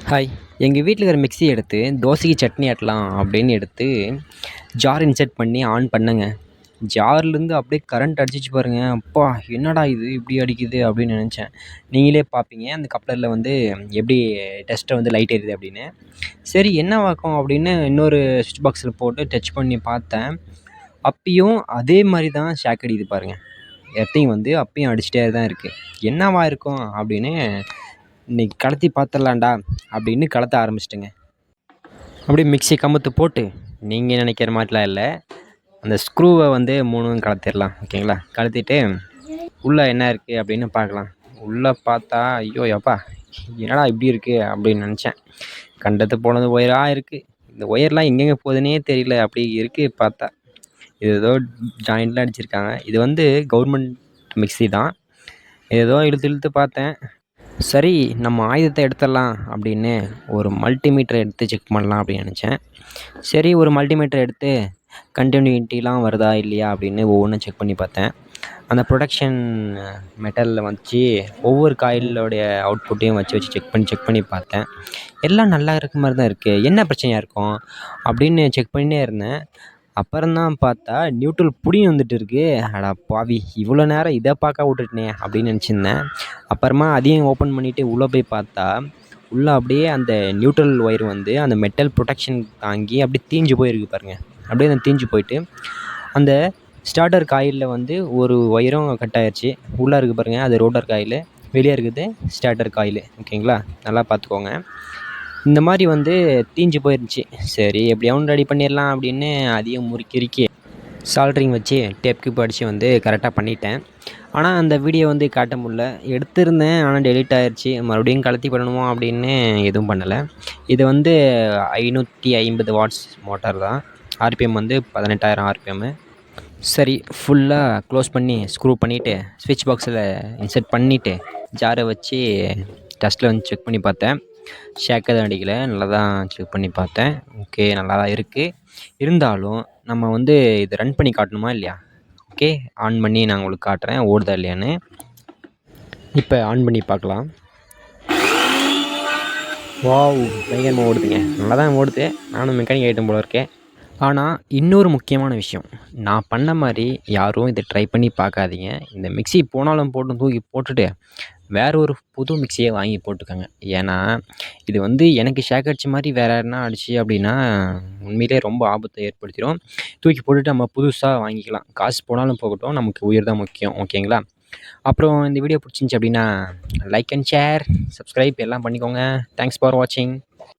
Hi. எங்கள் வீட்டில் இருக்கிற மிக்ஸி எடுத்து தோசைக்கு சட்னி ஆட்டலாம் அப்படின்னு எடுத்து ஜார் இன்சர்ட் பண்ணி ஆன் பண்ணேங்க. ஜார்லேருந்து அப்படியே கரண்ட் அடிச்சிச்சு பாருங்க. அப்பா! என்னடா இது இப்படி அடிக்குது அப்படின்னு நினச்சேன். நீங்களே பார்ப்பீங்க அந்த கப்ளரில் வந்து எப்படி டஸ்ட்டை வந்து லைட் எரியுது அப்படின்னு. சரி என்னவாக்கும் அப்படின்னு இன்னொரு ஸ்விட்ச் பாக்ஸில் போட்டு டச் பண்ணி பார்த்தேன். அப்பயும் அதே மாதிரி தான் ஷாக் அடிக்குது பாருங்க. எர்த்திங் வந்து அப்பயும் அடிச்சிட்டே தான் இருக்குது. என்னவா இருக்கும் அப்படின்னு இன்னைக்கு கழட்டி பார்த்துடலாம்டா அப்படின்னு கழட்ட ஆரம்பிச்சிட்டேங்க. அப்படியே மிக்ஸி கமுத்து போட்டு நீங்கள் நினைக்கிற மாதிரிலாம் இல்லை, அந்த ஸ்க்ரூவை வந்து 3ம் கழட்டிடலாம். ஓகேங்களா? கழட்டிட்டு உள்ளே என்ன இருக்குது அப்படின்னு பார்க்கலாம். உள்ளே பார்த்தா ஐயோ யப்பா, என்னடா இப்படி இருக்குது அப்படின்னு நினச்சேன். கண்டது போனது ஒயராக இருக்குது. இந்த ஒயர்லாம் எங்கெங்கே போகுதுன்னே தெரியல, அப்படி இருக்குது பார்த்தா. இது ஏதோ ஜாயிண்ட்லாம் அடிச்சிருக்காங்க. இது வந்து கவர்மெண்ட் மிக்ஸி தான். ஏதோ இழுத்து இழுத்து பார்த்தேன். சரி நம்ம ஆயுதத்தை எடுத்துடலாம் அப்படின்னு ஒரு மல்டிமீட்டர் எடுத்து செக் பண்ணலாம் அப்படின்னு நினச்சேன். சரி ஒரு மல்டிமீட்டர் எடுத்து கண்டினியூட்டிலாம் வருதா இல்லையா அப்படின்னு ஒவ்வொன்றும் செக் பண்ணி பார்த்தேன். அந்த ப்ரொடக்ஷன் மெட்டலில் வச்சு ஒவ்வொரு காயிலோடைய அவுட்புட்டையும் வச்சு செக் பண்ணி பார்த்தேன். எல்லாம் நல்லா இருக்க மாதிரி தான் இருக்குது. என்ன பிரச்சனையாக இருக்கும் அப்படின்னு செக் பண்ணினே இருந்தேன். அப்புறம்தான் பார்த்தா நியூட்ரல் புடின்னு வந்துட்டு இருக்கு. அட பாவி! இவ்வளோ நேரம் இதை பார்க்க விட்டுட்டேனே அப்படின்னு நினச்சிருந்தேன். அப்புறமா அதையும் ஓப்பன் பண்ணிவிட்டு உள்ளே போய் பார்த்தா, உள்ளே அப்படியே அந்த நியூட்ரல் ஒயர் வந்து அந்த மெட்டல் ப்ரொடெக்ஷன் தாங்கி அப்படியே தீஞ்சு போயிருக்கு பாருங்க. அப்படியே அந்த தீஞ்சு போயிட்டு அந்த ஸ்டார்டர் காயிலில் வந்து ஒரு ஒயரும் கட் ஆயிடுச்சு. உள்ளே இருக்குது பாருங்கள், அது ரோட்டர் காயிலு. வெளியே இருக்குது ஸ்டார்டர் காயிலு. ஓகேங்களா? நல்லா பார்த்துக்கோங்க. இந்த மாதிரி வந்து தீஞ்சு போயிருந்துச்சு. சரி எப்படியாவது ரெடி பண்ணிடலாம் அப்படின்னு அதையும் முறுக்கிறுக்கி சால்ட்ரிங் வச்சு டேப் கியூப் அடித்து வந்து கரெக்டாக பண்ணிட்டேன். ஆனால் அந்த வீடியோ வந்து காட்ட முடில. எடுத்திருந்தேன் ஆனால் டெலீட் ஆயிடுச்சு. மறுபடியும் கழட்டி பண்ணணுமோ அப்படின்னு எதுவும் பண்ணலை. இது வந்து 550 வாட்ஸ் மோட்டார் தான். ஆர்பிஎம் வந்து 18,000 ஆர்பிஎம்மு. சரி ஃபுல்லாக க்ளோஸ் பண்ணி ஸ்க்ரூ பண்ணிவிட்டு ஸ்விட்ச் பாக்ஸில் இன்சர்ட் பண்ணிவிட்டு ஜாரை வச்சு டஸ்ட்டில் வந்து செக் பண்ணி பார்த்தேன். ஷேக் எதுவும் அடிக்கலை. நல்லா தான் செக் பண்ணி பார்த்தேன். ஓகே நல்லா தான் இருக்குது. இருந்தாலும் நம்ம வந்து இதை ரன் பண்ணி காட்டணுமா இல்லையா? ஓகே ஆன் பண்ணி நான் உங்களுக்கு காட்டுறேன் ஓடுதா இல்லையான்னு. இப்போ ஆன் பண்ணி பார்க்கலாம். வாவ்! பயங்கரமாக ஓடுதுங்க. நல்லா தான் ஓடுது. நானும் மெக்கானிக் ஐட்டம் போல இருக்கேன். ஆனால் இன்னொரு முக்கியமான விஷயம், நான் பண்ண மாதிரி யாரும் இதை ட்ரை பண்ணி பார்க்காதீங்க. இந்த மிக்ஸி போனாலும் போட்டும் தூக்கி போட்டுட்டு வேற ஒரு புது மிக்ஸியை வாங்கி போட்டுக்கோங்க. ஏன்னா இது வந்து எனக்கு ஷாக் அடிச்ச மாதிரி வேற யாருன்னா அடிச்சு அப்படின்னா உண்மையிலே ரொம்ப ஆபத்தை ஏற்படுத்திடும். தூக்கி போட்டுட்டு நம்ம புதுசாக வாங்கிக்கலாம். காசு போனாலும் போகட்டும், நமக்கு உயிர் தான் முக்கியம். ஓகேங்களா? அப்புறம் இந்த வீடியோ பிடிச்சிருந்துச்சி அப்படின்னா லைக் அண்ட் ஷேர், சப்ஸ்கிரைப் எல்லாம் பண்ணிக்கோங்க. தேங்க்ஸ் ஃபார் வாட்சிங்.